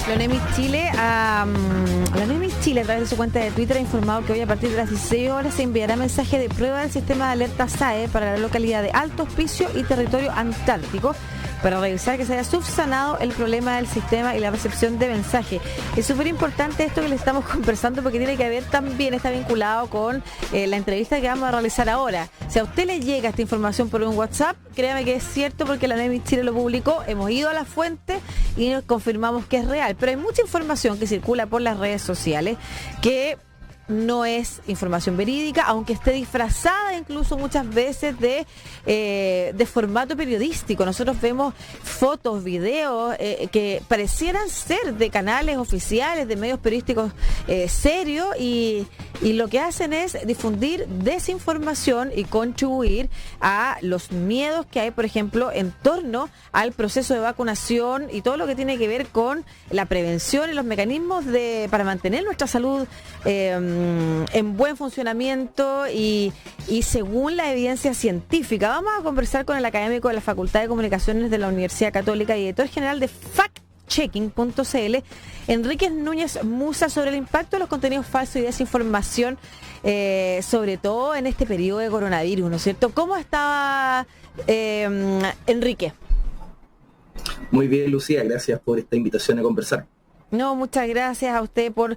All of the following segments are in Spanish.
La ONEMI Chile, la ONEMI Chile a través de su cuenta de Twitter ha informado que hoy a partir de las 16 horas se enviará mensaje de prueba del sistema de alerta SAE para la localidad de Alto Hospicio y territorio antártico para revisar que se haya subsanado el problema del sistema y la recepción de mensaje. Es súper importante esto que le estamos conversando porque tiene que ver también, está vinculado con la entrevista que vamos a realizar ahora. Si a usted le llega esta información por un WhatsApp, créame que es cierto porque la ONEMI Chile lo publicó, hemos ido a la fuente y nos confirmamos que es real. Pero hay mucha información que circula por las redes sociales que no es información verídica, aunque esté disfrazada incluso muchas veces de formato periodístico. Nosotros vemos fotos, videos que parecieran ser de canales oficiales, de medios periodísticos serios, y lo que hacen es difundir desinformación y contribuir a los miedos que hay, por ejemplo, en torno al proceso de vacunación y todo lo que tiene que ver con la prevención y los mecanismos para mantener nuestra salud en buen funcionamiento y según la evidencia científica. Vamos a conversar con el académico de la Facultad de Comunicaciones de la Universidad Católica y editor general de factchecking.cl, Enrique Núñez Musa, sobre el impacto de los contenidos falsos y desinformación, sobre todo en este periodo de coronavirus, ¿no es cierto? ¿Cómo estaba Enrique? Muy bien, Lucía, gracias por esta invitación a conversar. No, muchas gracias a usted por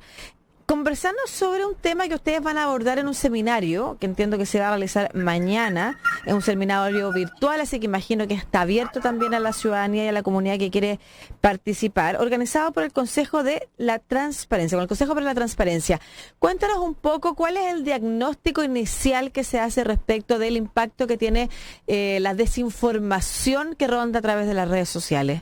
conversarnos sobre un tema que ustedes van a abordar en un seminario, que entiendo que se va a realizar mañana, es un seminario virtual, así que imagino que está abierto también a la ciudadanía y a la comunidad que quiere participar, organizado por el Consejo de la Transparencia, con el Consejo para la Transparencia. Cuéntanos un poco cuál es el diagnóstico inicial que se hace respecto del impacto que tiene la desinformación que ronda a través de las redes sociales.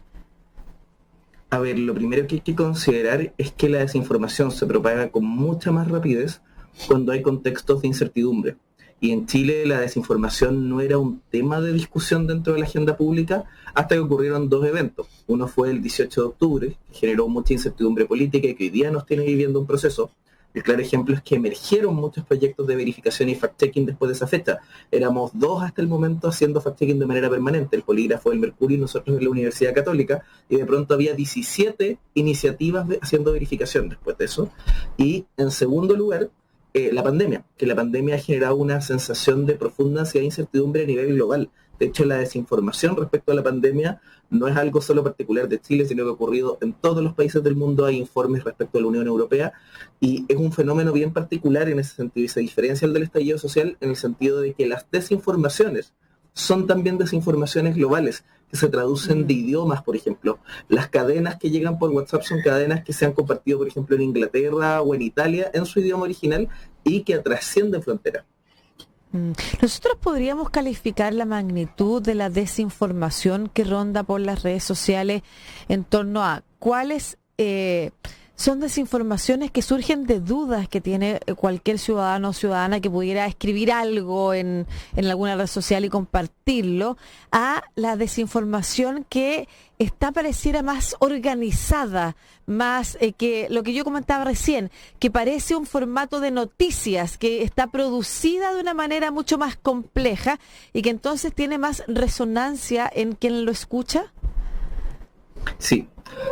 A ver, lo primero que hay que considerar es que la desinformación se propaga con mucha más rapidez cuando hay contextos de incertidumbre. Y en Chile la desinformación no era un tema de discusión dentro de la agenda pública hasta que ocurrieron dos eventos. Uno fue el 18 de octubre, que generó mucha incertidumbre política y que hoy día nos tiene viviendo un proceso. El claro ejemplo es que emergieron muchos proyectos de verificación y fact-checking después de esa fecha. Éramos dos hasta el momento haciendo fact-checking de manera permanente, el Polígrafo, el Mercurio y nosotros en la Universidad Católica, y de pronto había 17 iniciativas haciendo verificación después de eso. Y en segundo lugar, la pandemia, que la pandemia ha generado una sensación de profunda ansiedad e incertidumbre a nivel global. De hecho, la desinformación respecto a la pandemia no es algo solo particular de Chile, sino que ha ocurrido en todos los países del mundo. Hay informes respecto a la Unión Europea y es un fenómeno bien particular en ese sentido y se diferencia del estallido social en el sentido de que las desinformaciones son también desinformaciones globales que se traducen de idiomas, por ejemplo. Las cadenas que llegan por WhatsApp son cadenas que se han compartido, por ejemplo, en Inglaterra o en Italia en su idioma original y que trascienden fronteras. Nosotros podríamos calificar la magnitud de la desinformación que ronda por las redes sociales en torno a cuáles son desinformaciones que surgen de dudas que tiene cualquier ciudadano o ciudadana que pudiera escribir algo en alguna red social y compartirlo, a la desinformación que pareciera más organizada, más que lo que yo comentaba recién, que parece un formato de noticias, que está producida de una manera mucho más compleja y que entonces tiene más resonancia en quien lo escucha. Sí.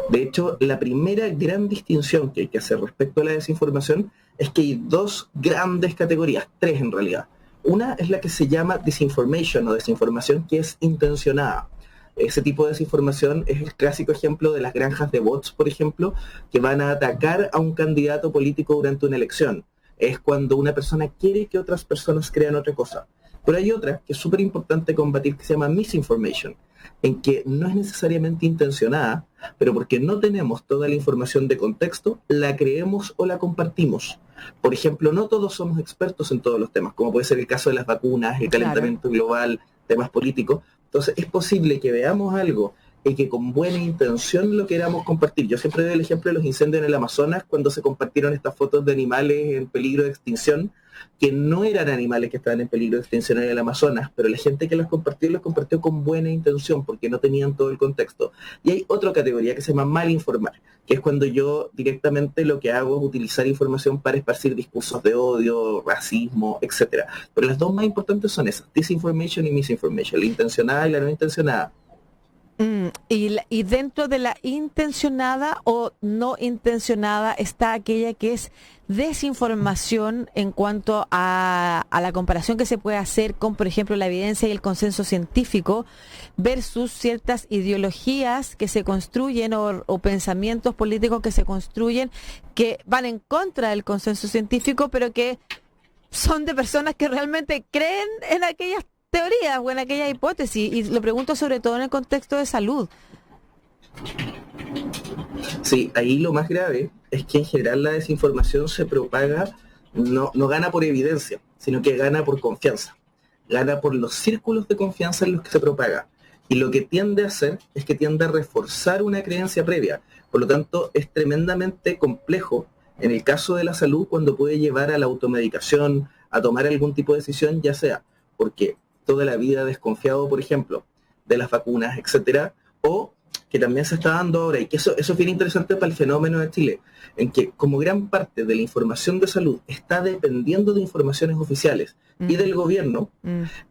De hecho, la primera gran distinción que hay que hacer respecto a la desinformación es que hay dos grandes categorías, tres en realidad. Una es la que se llama disinformation o desinformación que es intencionada. Ese tipo de desinformación es el clásico ejemplo de las granjas de bots, por ejemplo, que van a atacar a un candidato político durante una elección. Es cuando una persona quiere que otras personas crean otra cosa. Pero hay otra que es súper importante combatir que se llama misinformation, en que no es necesariamente intencionada, pero porque no tenemos toda la información de contexto, la creemos o la compartimos. Por ejemplo, no todos somos expertos en todos los temas, como puede ser el caso de las vacunas, el calentamiento global, temas políticos. Entonces es posible que veamos algo y que con buena intención lo queramos compartir. Yo siempre doy el ejemplo de los incendios en el Amazonas, cuando se compartieron estas fotos de animales en peligro de extinción, que no eran animales que estaban en peligro de extinción en el Amazonas, pero la gente que los compartió con buena intención, porque no tenían todo el contexto. Y hay otra categoría que se llama mal informar, que es cuando yo directamente lo que hago es utilizar información para esparcir discursos de odio, racismo, etcétera. Pero las dos más importantes son esas, disinformation y misinformation, la intencionada y la no intencionada. Y dentro de la intencionada o no intencionada está aquella que es desinformación en cuanto a la comparación que se puede hacer con, por ejemplo, la evidencia y el consenso científico versus ciertas ideologías que se construyen o pensamientos políticos que se construyen que van en contra del consenso científico, pero que son de personas que realmente creen en aquellas teorías o en aquella hipótesis, y lo pregunto sobre todo en el contexto de salud. Sí, ahí lo más grave es que en general la desinformación se propaga, no gana por evidencia, sino que gana por confianza, gana por los círculos de confianza en los que se propaga. Y lo que tiende a hacer es que tiende a reforzar una creencia previa. Por lo tanto, es tremendamente complejo en el caso de la salud cuando puede llevar a la automedicación, a tomar algún tipo de decisión, ya sea porque toda la vida desconfiado, por ejemplo, de las vacunas, etcétera, o que también se está dando ahora, y que eso es bien interesante para el fenómeno de Chile, en que como gran parte de la información de salud está dependiendo de informaciones oficiales y del gobierno,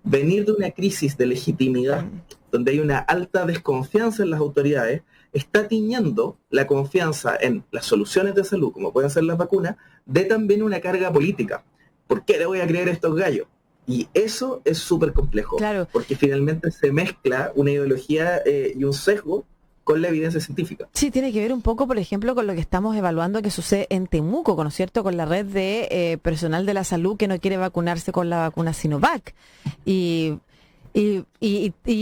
venir de una crisis de legitimidad, donde hay una alta desconfianza en las autoridades, está tiñendo la confianza en las soluciones de salud, como pueden ser las vacunas, de también una carga política. ¿Por qué le voy a creer a estos gallos? Y eso es súper complejo, claro, porque finalmente se mezcla una ideología y un sesgo con la evidencia científica. Sí, tiene que ver un poco, por ejemplo, con lo que estamos evaluando que sucede en Temuco, ¿no es cierto?, con la red de personal de la salud que no quiere vacunarse con la vacuna Sinovac. Y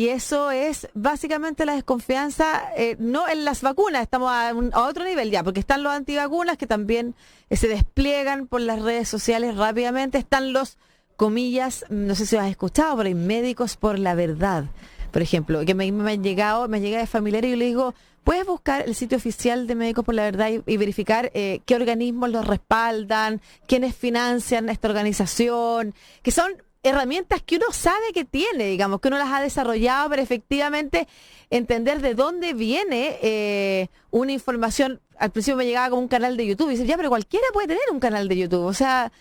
eso es básicamente la desconfianza, no en las vacunas, estamos a otro nivel ya, porque están los antivacunas que también se despliegan por las redes sociales rápidamente, están los, comillas, no sé si has escuchado, pero hay médicos por la verdad, por ejemplo, que me llega de familiares y yo le digo, puedes buscar el sitio oficial de Médicos por la Verdad y verificar qué organismos los respaldan, quiénes financian esta organización, que son herramientas que uno sabe que tiene, digamos, que uno las ha desarrollado, pero efectivamente entender de dónde viene una información. Al principio me llegaba como un canal de YouTube y dice, ya, pero cualquiera puede tener un canal de YouTube, o sea,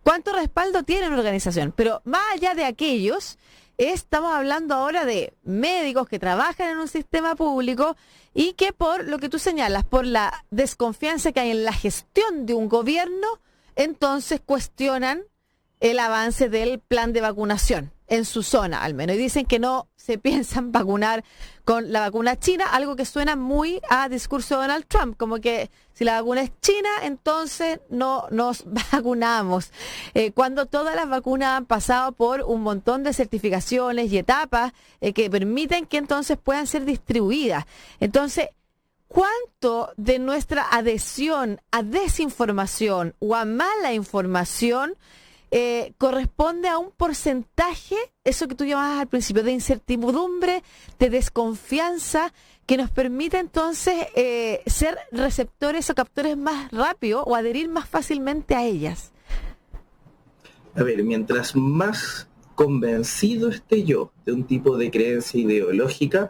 ¿cuánto respaldo tiene una organización? Pero más allá de aquellos, estamos hablando ahora de médicos que trabajan en un sistema público y que por lo que tú señalas, por la desconfianza que hay en la gestión de un gobierno, entonces cuestionan el avance del plan de vacunación en su zona, al menos. Y dicen que no se piensan vacunar con la vacuna china, algo que suena muy a discurso de Donald Trump, como que si la vacuna es china, entonces no nos vacunamos. Cuando todas las vacunas han pasado por un montón de certificaciones y etapas que permiten que entonces puedan ser distribuidas. Entonces, ¿cuánto de nuestra adhesión a desinformación o a mala información corresponde a un porcentaje, eso que tú llamabas al principio, de incertidumbre, de desconfianza, que nos permite entonces ser receptores o captores más rápido o adherir más fácilmente a ellas? A ver, mientras más convencido esté yo de un tipo de creencia ideológica,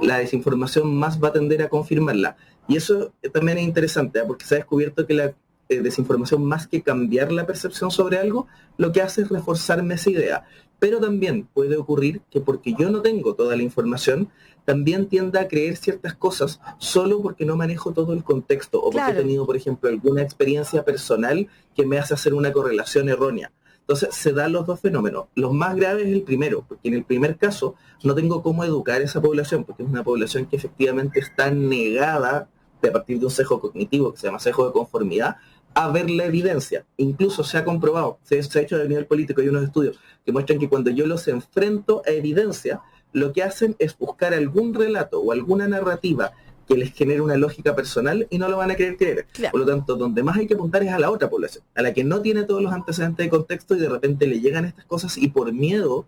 la desinformación más va a tender a confirmarla. Y eso también es interesante, porque se ha descubierto que la desinformación, más que cambiar la percepción sobre algo, lo que hace es reforzarme esa idea. Pero también puede ocurrir que porque yo no tengo toda la información, también tienda a creer ciertas cosas solo porque no manejo todo el contexto, o porque Claro. he tenido, por ejemplo, alguna experiencia personal que me hace hacer una correlación errónea. Entonces se dan los dos fenómenos. Los más graves es el primero, porque en el primer caso no tengo cómo educar a esa población, porque es una población que efectivamente está negada, a partir de un sesgo cognitivo que se llama sesgo de conformidad, a ver la evidencia. Incluso se ha comprobado, se ha hecho a nivel político, hay unos estudios que muestran que cuando yo los enfrento a evidencia, lo que hacen es buscar algún relato o alguna narrativa que les genere una lógica personal y no lo van a querer creer. Claro. Por lo tanto, donde más hay que apuntar es a la otra población, a la que no tiene todos los antecedentes de contexto y de repente le llegan estas cosas y por miedo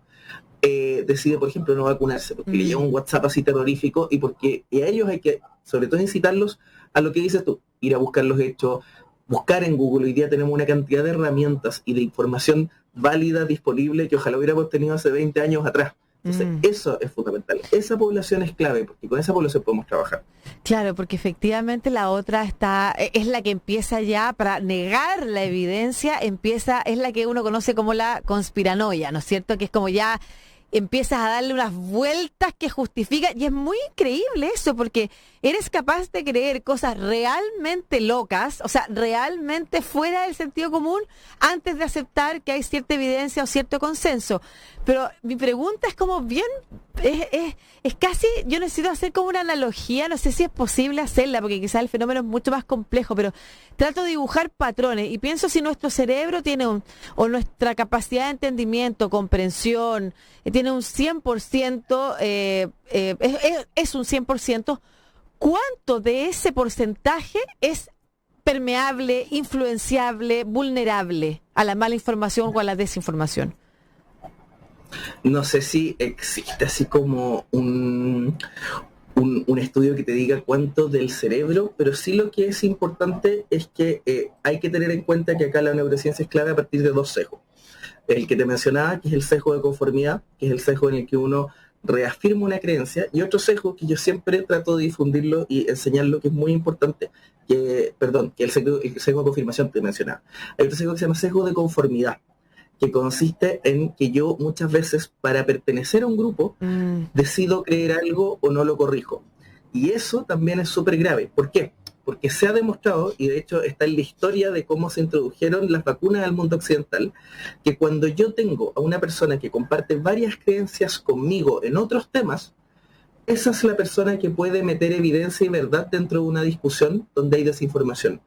decide, por ejemplo, no vacunarse, porque le llega un WhatsApp así terrorífico y a ellos hay que, sobre todo, incitarlos a lo que dices tú, ir a buscar los hechos, buscar en Google. Hoy día tenemos una cantidad de herramientas y de información válida disponible que ojalá hubiéramos tenido hace 20 años atrás. Entonces, eso es fundamental. Esa población es clave, porque con esa población podemos trabajar. Claro, porque efectivamente la otra es la que empieza ya para negar la evidencia, es la que uno conoce como la conspiranoia, ¿no es cierto? Que es como ya empiezas a darle unas vueltas que justifican, y es muy increíble eso, porque eres capaz de creer cosas realmente locas, o sea, realmente fuera del sentido común, antes de aceptar que hay cierta evidencia o cierto consenso. Pero mi pregunta es como bien, es casi, yo necesito hacer como una analogía, no sé si es posible hacerla, porque quizás el fenómeno es mucho más complejo, pero trato de dibujar patrones y pienso si nuestro cerebro tiene o nuestra capacidad de entendimiento, comprensión, tiene un 100%, es un 100%, ¿cuánto de ese porcentaje es permeable, influenciable, vulnerable a la mala información o a la desinformación? No sé si existe así como un estudio que te diga cuánto del cerebro, pero sí lo que es importante es que hay que tener en cuenta que acá la neurociencia es clave a partir de dos sesgos. El que te mencionaba, que es el sesgo de conformidad, que es el sesgo en el que uno reafirma una creencia, y otro sesgo que yo siempre trato de difundirlo y enseñarlo, que es muy importante, que el sesgo de confirmación te mencionaba. Hay otro sesgo que se llama sesgo de conformidad, que consiste en que yo muchas veces, para pertenecer a un grupo, decido creer algo o no lo corrijo. Y eso también es súper grave. ¿Por qué? Porque se ha demostrado, y de hecho está en la historia de cómo se introdujeron las vacunas al mundo occidental, que cuando yo tengo a una persona que comparte varias creencias conmigo en otros temas, esa es la persona que puede meter evidencia y verdad dentro de una discusión donde hay desinformación.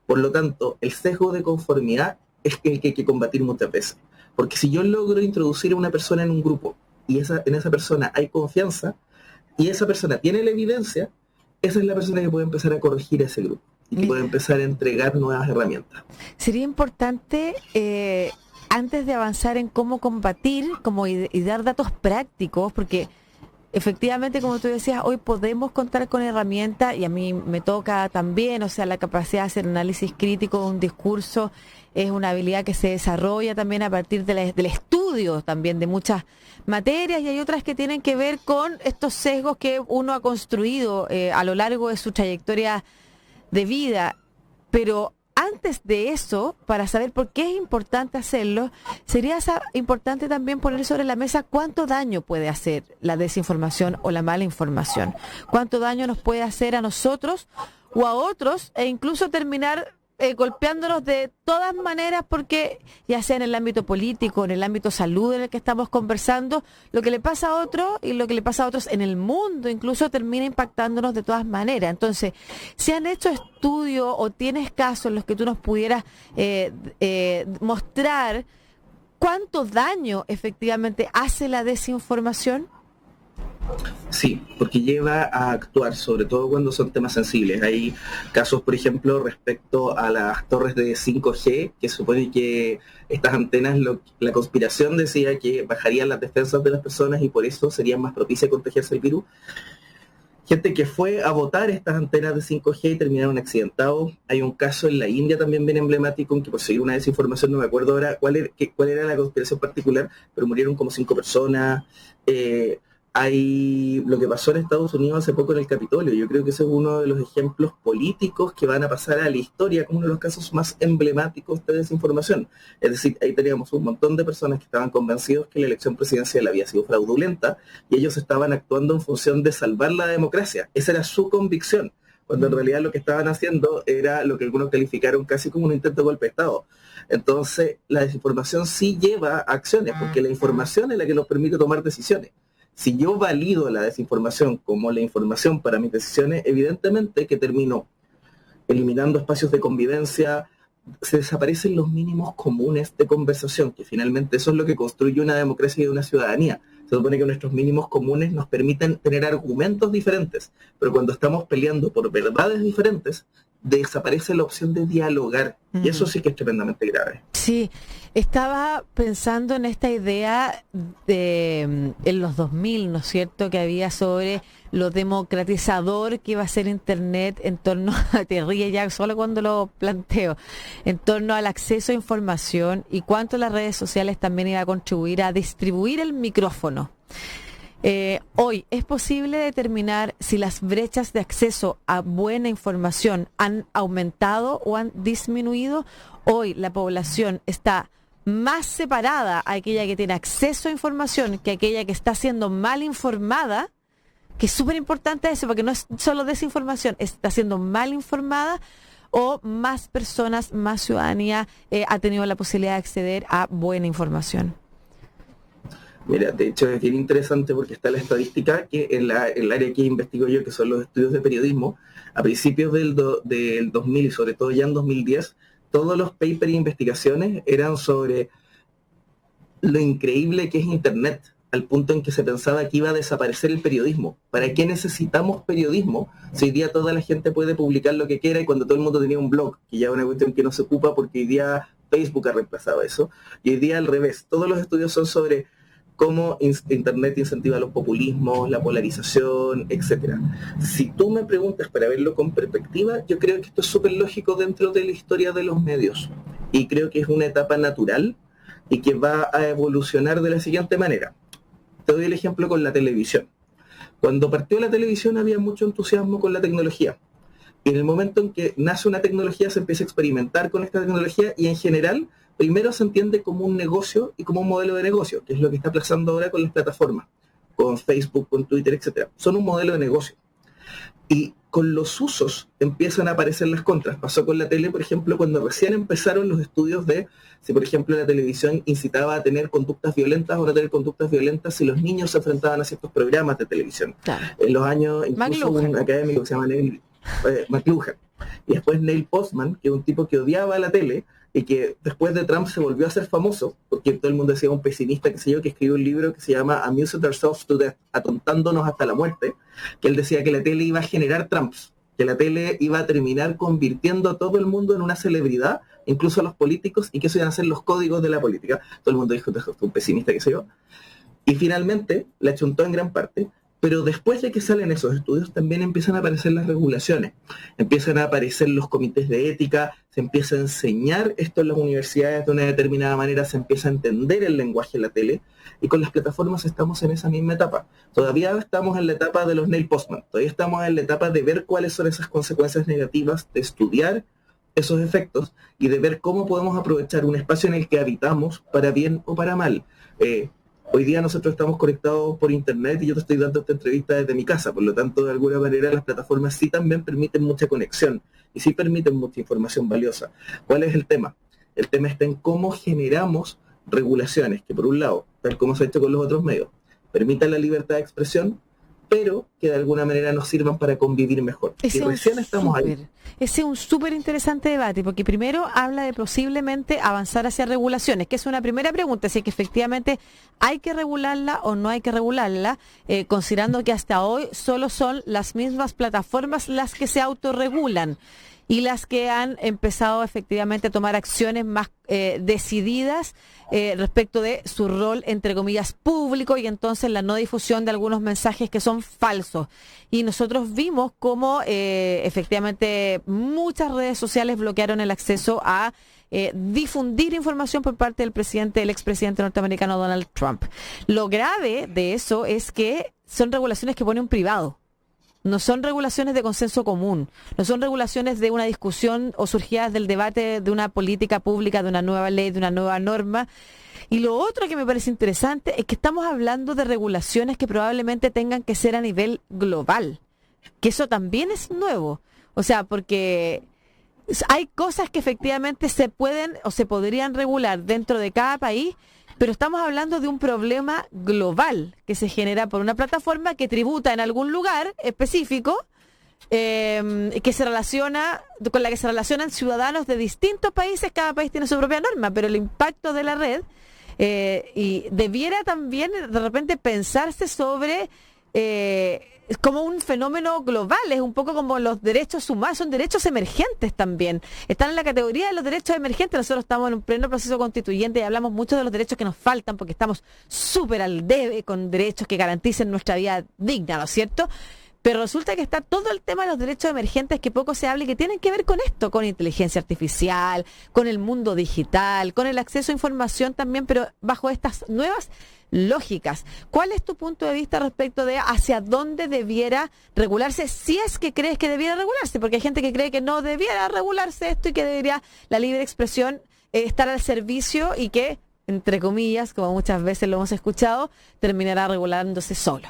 Por lo tanto, el sesgo de conformidad es el que hay que combatir muchas veces. Porque si yo logro introducir a una persona en un grupo y en esa persona hay confianza y esa persona tiene la evidencia, esa es la persona que puede empezar a corregir ese grupo y que puede empezar a entregar nuevas herramientas. Sería importante, antes de avanzar en cómo combatir y dar datos prácticos, porque efectivamente, como tú decías, hoy podemos contar con herramientas, y a mí me toca también, o sea, la capacidad de hacer análisis crítico de un discurso es una habilidad que se desarrolla también a partir del estudio también de muchas materias, y hay otras que tienen que ver con estos sesgos que uno ha construido a lo largo de su trayectoria de vida. Pero antes de eso, para saber por qué es importante hacerlo, sería importante también poner sobre la mesa cuánto daño puede hacer la desinformación o la mala información, cuánto daño nos puede hacer a nosotros o a otros, e incluso terminar golpeándonos de todas maneras, porque ya sea en el ámbito político, en el ámbito salud en el que estamos conversando, lo que le pasa a otro y lo que le pasa a otros en el mundo incluso termina impactándonos de todas maneras. Entonces, ¿se han hecho estudios o tienes casos en los que tú nos pudieras mostrar cuánto daño efectivamente hace la desinformación? Sí, porque lleva a actuar, sobre todo cuando son temas sensibles. Hay casos, por ejemplo, respecto a las torres de 5G, que supone que estas antenas, la conspiración decía que bajarían las defensas de las personas y por eso serían más propicias a contagiarse el virus. Gente que fue a botar estas antenas de 5G y terminaron accidentados. Hay un caso en la India también bien emblemático, en que por seguir una desinformación, no me acuerdo ahora cuál era la conspiración particular, pero murieron como 5 personas. Hay lo que pasó en Estados Unidos hace poco en el Capitolio. Yo creo que ese es uno de los ejemplos políticos que van a pasar a la historia como uno de los casos más emblemáticos de desinformación. Es decir, ahí teníamos un montón de personas que estaban convencidos que la elección presidencial había sido fraudulenta y ellos estaban actuando en función de salvar la democracia. Esa era su convicción, cuando en realidad lo que estaban haciendo era lo que algunos calificaron casi como un intento de golpe de Estado. Entonces, la desinformación sí lleva a acciones, porque la información es la que nos permite tomar decisiones. Si yo valido la desinformación como la información para mis decisiones, evidentemente que termino eliminando espacios de convivencia, se desaparecen los mínimos comunes de conversación, que finalmente eso es lo que construye una democracia y una ciudadanía. Se supone que nuestros mínimos comunes nos permiten tener argumentos diferentes, pero cuando estamos peleando por verdades diferentes, desaparece la opción de dialogar, y eso sí que es tremendamente grave. Sí, estaba pensando en esta idea en los 2000, ¿no es cierto?, que había sobre lo democratizador que iba a ser Internet en torno, te ríes ya solo cuando lo planteo, en torno al acceso a información y cuánto las redes sociales también iban a contribuir a distribuir el micrófono. Hoy, ¿es posible determinar si las brechas de acceso a buena información han aumentado o han disminuido? Hoy la población está más separada aquella que tiene acceso a información que aquella que está siendo mal informada, que es súper importante eso, porque no es solo desinformación, está siendo mal informada, o más personas, más ciudadanía ha tenido la posibilidad de acceder a buena información? Mira, de hecho es bien interesante porque está la estadística que en el área que investigo yo, que son los estudios de periodismo, a principios del 2000 y sobre todo ya en 2010, todos los papers e investigaciones eran sobre lo increíble que es Internet, al punto en que se pensaba que iba a desaparecer el periodismo. ¿Para qué necesitamos periodismo si hoy día toda la gente puede publicar lo que quiera y cuando todo el mundo tenía un blog, que ya es una cuestión que no se ocupa porque hoy día Facebook ha reemplazado eso, y hoy día al revés? Todos los estudios son sobre cómo Internet incentiva los populismos, la polarización, etcétera. Si tú me preguntas para verlo con perspectiva, yo creo que esto es súper lógico dentro de la historia de los medios y creo que es una etapa natural y que va a evolucionar de la siguiente manera. Te doy el ejemplo con la televisión. Cuando partió la televisión había mucho entusiasmo con la tecnología. Y en el momento en que nace una tecnología se empieza a experimentar con esta tecnología y en general primero se entiende como un negocio y como un modelo de negocio, que es lo que está pasando ahora con las plataformas, con Facebook, con Twitter, etcétera. Son un modelo de negocio. Y con los usos empiezan a aparecer las contras. Pasó con la tele, por ejemplo, cuando recién empezaron los estudios de si, por ejemplo, la televisión incitaba a tener conductas violentas o no tener conductas violentas si los niños se enfrentaban a ciertos programas de televisión. Claro. En los años, incluso un académico que se llama Neil McLuhan, y después Neil Postman, que es un tipo que odiaba la tele, y que después de Trump se volvió a ser famoso, porque todo el mundo decía un pesimista, qué sé yo, que escribió un libro que se llama Amusing Ourselves to Death, atontándonos hasta la muerte, que él decía que la tele iba a generar Trumps, que la tele iba a terminar convirtiendo a todo el mundo en una celebridad, incluso a los políticos, y que eso iban a ser los códigos de la política. Todo el mundo dijo, esto es un pesimista, qué sé yo. Y finalmente, la chuntó en gran parte, pero después de que salen esos estudios también empiezan a aparecer las regulaciones, empiezan a aparecer los comités de ética, se empieza a enseñar esto en las universidades de una determinada manera, se empieza a entender el lenguaje de la tele, y con las plataformas estamos en esa misma etapa. Todavía estamos en la etapa de los Neil Postman, todavía estamos en la etapa de ver cuáles son esas consecuencias negativas, de estudiar esos efectos y de ver cómo podemos aprovechar un espacio en el que habitamos para bien o para mal. Hoy día nosotros estamos conectados por internet y yo te estoy dando esta entrevista desde mi casa, por lo tanto, de alguna manera las plataformas sí también permiten mucha conexión y sí permiten mucha información valiosa. ¿Cuál es el tema? El tema está en cómo generamos regulaciones que, por un lado, tal como se ha hecho con los otros medios, permitan la libertad de expresión, pero que de alguna manera nos sirvan para convivir mejor. Y recién estamos ahí. Ese es un súper interesante debate, porque primero habla de posiblemente avanzar hacia regulaciones, que es una primera pregunta, si es que efectivamente hay que regularla o no hay que regularla, considerando que hasta hoy solo son las mismas plataformas las que se autorregulan y las que han empezado efectivamente a tomar acciones más decididas respecto de su rol, entre comillas, público, y entonces la no difusión de algunos mensajes que son falsos. Y nosotros vimos cómo efectivamente muchas redes sociales bloquearon el acceso a difundir información por parte del expresidente norteamericano Donald Trump. Lo grave de eso es que son regulaciones que pone un privado. No son regulaciones de consenso común, no son regulaciones de una discusión o surgidas del debate de una política pública, de una nueva ley, de una nueva norma. Y lo otro que me parece interesante es que estamos hablando de regulaciones que probablemente tengan que ser a nivel global, que eso también es nuevo. O sea, porque hay cosas que efectivamente se pueden o se podrían regular dentro de cada país, pero estamos hablando de un problema global que se genera por una plataforma que tributa en algún lugar específico, que se relaciona, con la que se relacionan ciudadanos de distintos países. Cada país tiene su propia norma, pero el impacto de la red, y debiera también de repente pensarse sobre como un fenómeno global. Es un poco como los derechos humanos, son derechos emergentes también, están en la categoría de los derechos emergentes. Nosotros estamos en un pleno proceso constituyente y hablamos mucho de los derechos que nos faltan porque estamos súper al debe con derechos que garanticen nuestra vida digna, ¿no es cierto? Pero resulta que está todo el tema de los derechos emergentes que poco se habla y que tienen que ver con esto, con inteligencia artificial, con el mundo digital, con el acceso a información también, pero bajo estas nuevas lógicas. ¿Cuál es tu punto de vista respecto de hacia dónde debiera regularse, si es que crees que debiera regularse? Porque hay gente que cree que no debiera regularse esto y que debería la libre expresión estar al servicio y que entre comillas, como muchas veces lo hemos escuchado, terminará regulándose solo.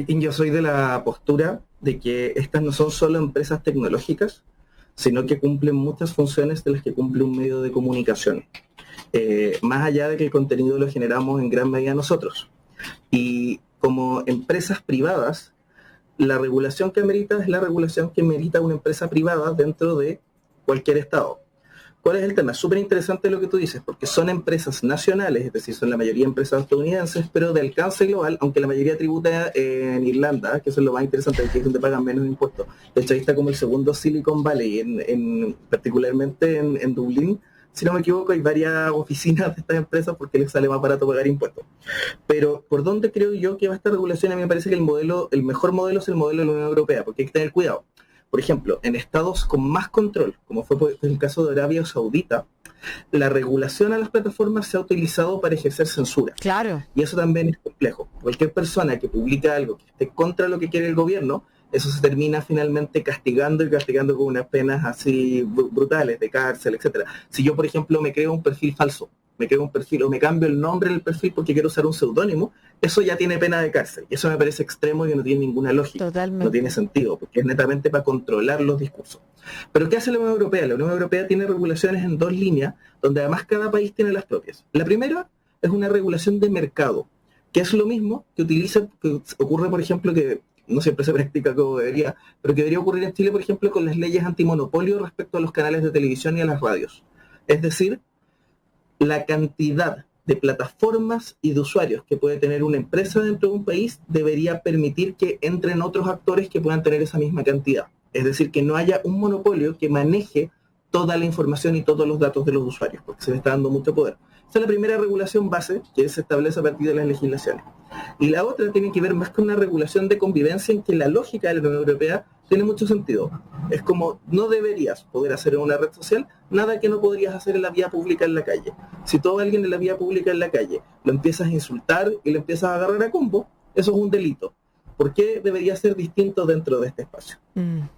Yo soy de la postura de que estas no son solo empresas tecnológicas, sino que cumplen muchas funciones de las que cumple un medio de comunicación. Más allá de que el contenido lo generamos en gran medida nosotros. Y como empresas privadas, la regulación que amerita es la regulación que merita una empresa privada dentro de cualquier estado. ¿Cuál es el tema? Es súper interesante lo que tú dices, porque son empresas nacionales, es decir, son la mayoría empresas estadounidenses, pero de alcance global, aunque la mayoría tributa en Irlanda, que eso es lo más interesante, porque es donde pagan menos impuestos. De hecho, ahí está como el segundo Silicon Valley, particularmente en Dublín. Si no me equivoco, hay varias oficinas de estas empresas porque les sale más barato pagar impuestos. Pero, ¿por dónde creo yo que va esta regulación? A mí me parece que el mejor modelo es el modelo de la Unión Europea, porque hay que tener cuidado. Por ejemplo, en estados con más control, como fue el caso de Arabia Saudita, la regulación a las plataformas se ha utilizado para ejercer censura. Claro. Y eso también es complejo. Cualquier persona que publica algo que esté contra lo que quiere el gobierno, eso se termina finalmente castigando con unas penas así brutales, de cárcel, etcétera. Si yo, por ejemplo, me creo un perfil falso, o me cambio el nombre del perfil porque quiero usar un seudónimo, eso ya tiene pena de cárcel. Y eso me parece extremo y no tiene ninguna lógica. Totalmente. No tiene sentido, porque es netamente para controlar los discursos. Pero ¿qué hace la Unión Europea? La Unión Europea tiene regulaciones en dos líneas, donde además cada país tiene las propias. La primera es una regulación de mercado, que es lo mismo que ocurre, por ejemplo, que no siempre se practica como debería, pero que debería ocurrir en Chile, por ejemplo, con las leyes antimonopolio respecto a los canales de televisión y a las radios. Es decir, la cantidad de plataformas y de usuarios que puede tener una empresa dentro de un país debería permitir que entren otros actores que puedan tener esa misma cantidad. Es decir, que no haya un monopolio que maneje toda la información y todos los datos de los usuarios, porque se le está dando mucho poder. Esa es la primera regulación base que se establece a partir de las legislaciones. Y la otra tiene que ver más con una regulación de convivencia en que la lógica de la Unión Europea tiene mucho sentido. Es como, no deberías poder hacer en una red social nada que no podrías hacer en la vía pública en la calle. Si todo alguien en la vía pública en la calle lo empiezas a insultar y lo empiezas a agarrar a combo, eso es un delito. ¿Por qué debería ser distinto dentro de este espacio?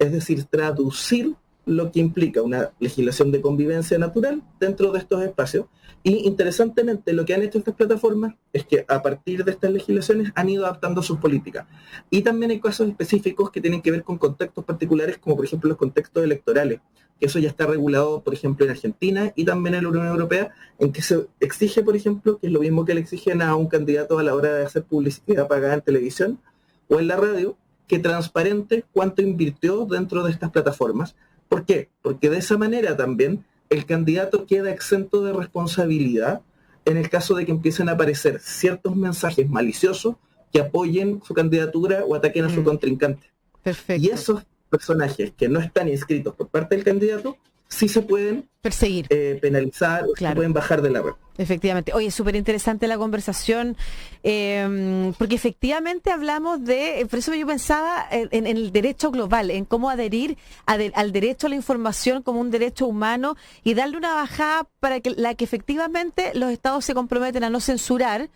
Es decir, traducir lo que implica una legislación de convivencia natural dentro de estos espacios. Y interesantemente lo que han hecho estas plataformas es que a partir de estas legislaciones han ido adaptando sus políticas. Y también hay casos específicos que tienen que ver con contextos particulares, como por ejemplo los contextos electorales, que eso ya está regulado, por ejemplo, en Argentina y también en la Unión Europea, en que se exige, por ejemplo, que es lo mismo que le exigen a un candidato a la hora de hacer publicidad pagada en televisión o en la radio, que transparente cuánto invirtió dentro de estas plataformas. ¿Por qué? Porque de esa manera también el candidato queda exento de responsabilidad en el caso de que empiecen a aparecer ciertos mensajes maliciosos que apoyen su candidatura o ataquen a su contrincante. Perfecto. Y esos personajes que no están inscritos por parte del candidato sí se pueden perseguir, penalizar, o se pueden bajar de la red. Efectivamente. Oye, súper interesante la conversación, porque efectivamente hablamos por eso yo pensaba en el derecho global, en cómo adherir al derecho a la información como un derecho humano y darle una bajada para que efectivamente los estados se comprometen a no censurar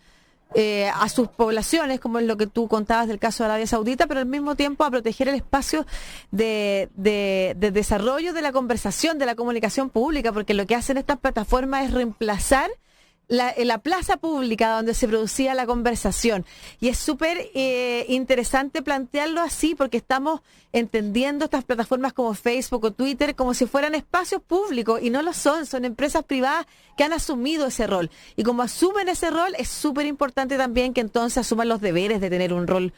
a sus poblaciones, como es lo que tú contabas del caso de Arabia Saudita, pero al mismo tiempo a proteger el espacio de desarrollo de la conversación, de la comunicación pública, porque lo que hacen estas plataformas es reemplazar la plaza pública donde se producía la conversación. Y es súper interesante plantearlo así, porque estamos entendiendo estas plataformas como Facebook o Twitter como si fueran espacios públicos, y no lo son empresas privadas que han asumido ese rol. Y como asumen ese rol, es súper importante también que entonces asuman los deberes de tener un rol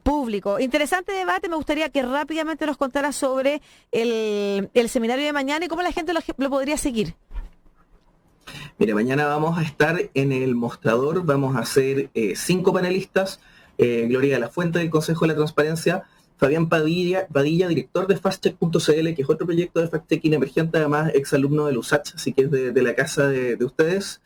público. Interesante debate, me gustaría que rápidamente nos contara sobre el seminario de mañana y cómo la gente lo podría seguir. Mira, mañana vamos a estar en el mostrador, vamos a hacer 5 panelistas, Gloria de la Fuente del Consejo de la Transparencia, Fabián Padilla, director de FastCheck.cl, que es otro proyecto de fact-checking emergente, además exalumno del USACH, así que es de la casa de ustedes,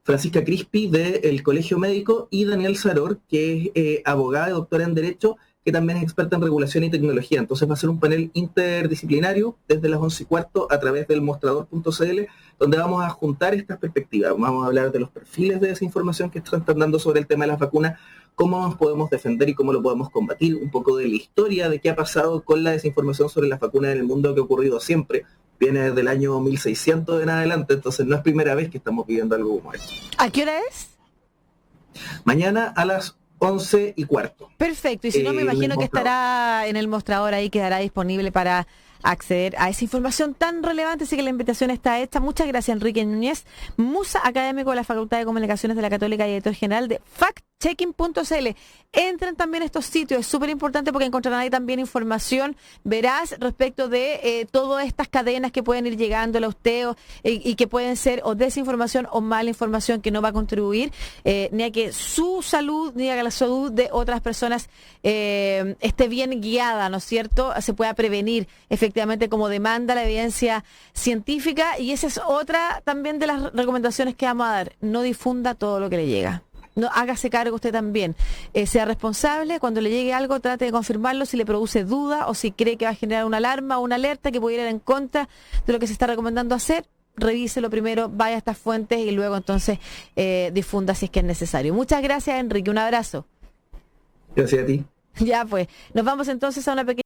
Francisca Crispi del Colegio Médico y Daniel Saror, que es abogada y doctora en Derecho, que también es experta en regulación y tecnología. Entonces va a ser un panel interdisciplinario desde las 11:15 a través del mostrador.cl, donde vamos a juntar estas perspectivas. Vamos a hablar de los perfiles de desinformación que están dando sobre el tema de las vacunas, cómo nos podemos defender y cómo lo podemos combatir, un poco de la historia de qué ha pasado con la desinformación sobre las vacunas en el mundo, que ha ocurrido siempre, viene desde el año 1600 en adelante, entonces no es primera vez que estamos viviendo algo como esto. ¿A qué hora es? Mañana a las 11:15. Perfecto, y si no, me imagino que estará en el mostrador ahí, quedará disponible para acceder a esa información tan relevante, así que la invitación está hecha. Muchas gracias, Enrique Núñez, musa académico de la Facultad de Comunicaciones de la Católica y director general de factchecking.cl. Entren también a estos sitios, es súper importante porque encontrarán ahí también información veraz respecto de todas estas cadenas que pueden ir llegando a usted y que pueden ser o desinformación o mala información que no va a contribuir ni a que su salud ni a que la salud de otras personas esté bien guiada, ¿no es cierto? Se pueda prevenir efectivamente como demanda la evidencia científica, y esa es otra también de las recomendaciones que vamos a dar. No difunda todo lo que le llega. No, hágase cargo usted también, sea responsable, cuando le llegue algo trate de confirmarlo si le produce duda o si cree que va a generar una alarma o una alerta que pudiera ir en contra de lo que se está recomendando hacer. Revíselo primero, vaya a estas fuentes y luego entonces difunda si es que es necesario. Muchas gracias, Enrique, un abrazo. Gracias a ti. Ya pues, nos vamos entonces a una pequeña